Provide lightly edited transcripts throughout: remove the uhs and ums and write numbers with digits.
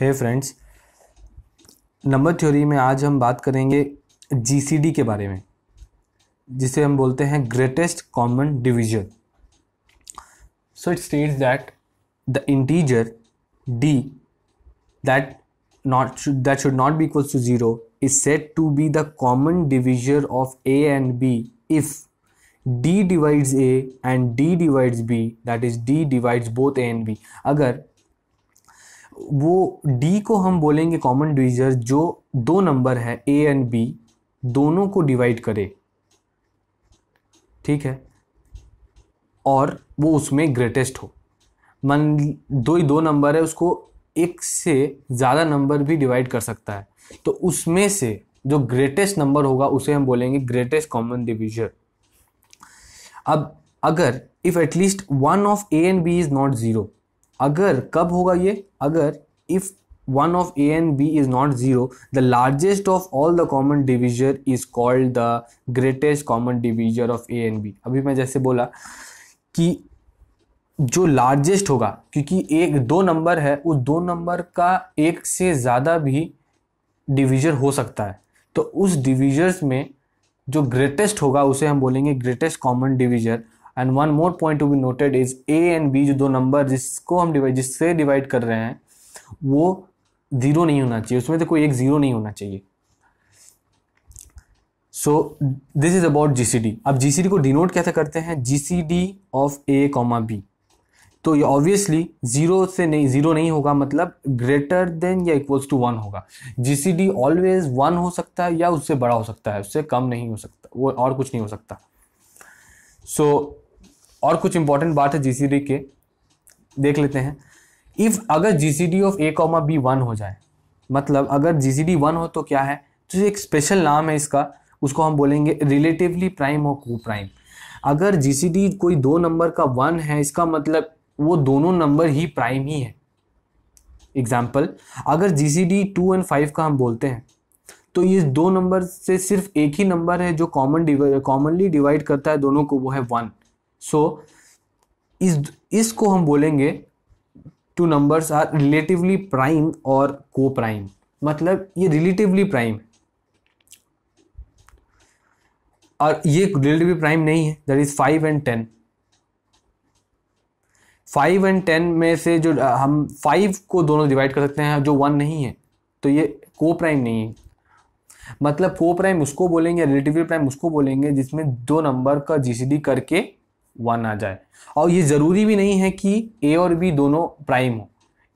हे friends, number theory में आज हम बात करेंगे जीसीडी के बारे में, जिसे हम बोलते हैं greatest common divisor. So it states that the integer d that should not be equals to 0 is said to be the common divisor of a and b if d divides a and d divides b, that is d divides both a and b। अगर वो d को हम बोलेंगे common divisor जो दो number है a and b दोनों को डिवाइड करे, ठीक है, और वो उसमें ग्रेटेस्ट हो। मान दो नंबर है, उसको एक से ज़्यादा नंबर भी डिवाइड कर सकता है, तो उसमें से जो ग्रेटेस्ट नंबर होगा उसे हम बोलेंगे ग्रेटेस्ट कॉमन डिवीजर। अब अगर if at least one of A and B is not zero, अगर कब होगा ये, अगर if one of a and b is not zero, the largest of all the common divisor is called the greatest common divisor of a and b। अभी मैं जैसे बोला कि जो लार्जेस्ट होगा, क्योंकि एक दो नंबर है, उस दो नंबर का एक से ज़्यादा भी डिवीजर हो सकता है, तो उस डिवीजर्स में जो ग्रेटेस्ट होगा उसे हम बोलेंगे greatest common divisor. And one more point to be noted is A and B, जो दो नंबर जिससे डिवाइड कर रहे हैं वो जीरो नहीं होना चाहिए, उसमें तो कोई एक जीरो नहीं होना चाहिए। So this is about GCD. अब जीसीडी को डिनोट कैसे करते हैं, GCD of A comma B. तो ये ऑब्वियसली जीरो नहीं होगा, मतलब ग्रेटर देन या इक्वल्स टू 1 होगा। जीसीडी ऑलवेज 1 हो सकता है या उससे बड़ा हो सकता है, उससे कम नहीं हो सकता, वो और कुछ नहीं हो सकता। सो और कुछ इंपॉर्टेंट बात है जीसीडी के, देख लेते हैं। इफ अगर GCD of A comma B 1 हो जाए, मतलब अगर जीसीडी 1 हो तो क्या है, तो एक स्पेशल नाम है इसका, उसको हम बोलेंगे रिलेटिवली प्राइम और को प्राइम। अगर जीसीडी कोई दो नंबर का 1 है, इसका मतलब वो दोनों नंबर ही प्राइम ही है। एग्जाम्पल, अगर जीसीडी 2 और 5 का हम बोलते हैं, तो ये दो नंबर से सिर्फ एक ही नंबर है जो कॉमनली डिवाइड करता है दोनों को, वो है 1। सो इसको हम बोलेंगे two numbers are relatively prime और को प्राइम, मतलब ये रिलेटिवली प्राइम और ये रिलेटिवली प्राइम नहीं है, दैट इज 5 एंड 10। 5 एंड 10 में से जो हम 5 को दोनों डिवाइड कर सकते हैं जो 1 नहीं है, तो ये को प्राइम नहीं है। मतलब को प्राइम उसको बोलेंगे, रिलेटिवली प्राइम उसको बोलेंगे जिसमें दो नंबर का जीसीडी करके 1 आ जाए। और ये जरूरी भी नहीं है कि ए और बी दोनों प्राइम हो,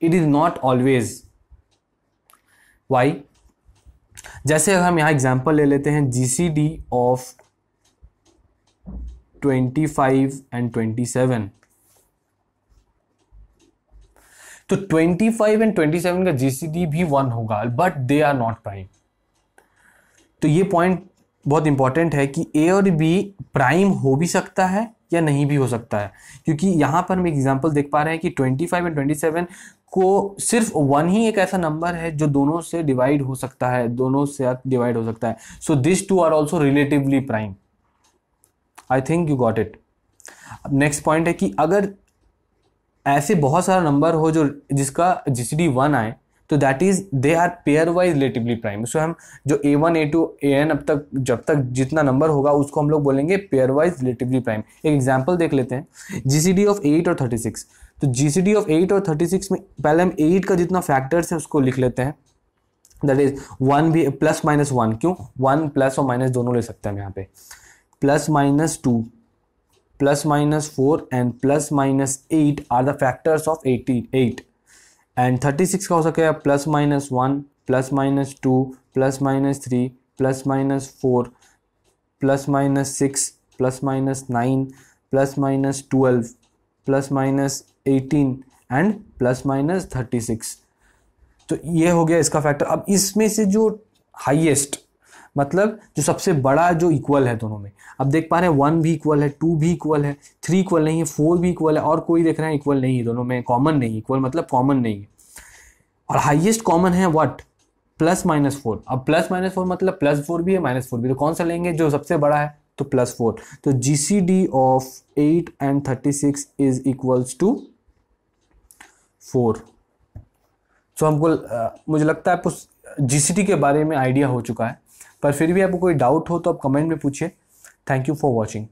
it is not always. Why? जैसे अगर हम यहां एग्जांपल ले लेते हैं, जीसीडी ऑफ 25 एंड 27, तो 25 एंड 27 का जीसीडी भी 1 होगा, but they are not prime. तो ये पॉइंट बहुत इंपॉर्टेंट है कि ए और बी प्राइम हो भी सकता है या नहीं भी हो सकता है, क्योंकि यहाँ पर हम एग्जांपल देख पा रहे हैं कि 25 एंड 27 को सिर्फ 1 ही एक ऐसा नंबर है जो दोनों से डिवाइड हो सकता है, दोनों से डिवाइड हो सकता है। So this two are also relatively prime. I think you got it. अब नेक्स्ट पॉइंट है कि अगर ऐसे बहुत सारा नंबर हो जिसका जीसीडी 1 आए, तो that is they are pairwise relatively prime. So हम जो A1 A2 AN अब तक जब तक जितना नंबर होगा उसको हम लोग बोलेंगे पेयर वाइज रिलेटिवली प्राइम। एक एग्जांपल देख लेते हैं, जीसीडी ऑफ 8 और 36। तो जीसीडी ऑफ 8 और 36 में पहले हम 8 का जितना फैक्टर्स है उसको लिख लेते हैं, दैट इज 1 भी प्लस माइनस 1, क्यों 1 प्लस और माइनस दोनों ले सकते हैं हम यहाँ पे, plus minus 2 plus minus 4 and plus minus 8 are the factors of 88। And 36 का हो सकेगा plus minus 1 plus minus 2 plus minus 3 plus minus 4 plus minus 6 plus minus 9 plus minus 12 plus minus 18 and plus minus 36। तो ये हो गया इसका factor. अब इसमें से जो हाईएस्ट, मतलब जो सबसे बड़ा जो इक्वल है दोनों में, अब देख पा रहे हैं 1 भी इक्वल है, 2 भी इक्वल है, 3 इक्वल नहीं है, 4 भी इक्वल है, और कोई देख रहे हैं इक्वल नहीं है, दोनों में कॉमन नहीं, इक्वल मतलब कॉमन नहीं है। और हाईएस्ट कॉमन है व्हाट, प्लस माइनस 4। अब प्लस माइनस 4 मतलब प्लस 4 भी है माइनस 4 भी, तो कौन सा लेंगे, जो सबसे बड़ा है, तो प्लस 4। तो GCD of 8 and 36 is equals to 4। So हमको मुझे लगता है आपको जीसीटी के बारे में आइडिया हो चुका है, पर फिर भी आपको कोई डाउट हो तो आप कमेंट में पूछिए। Thank you for watching.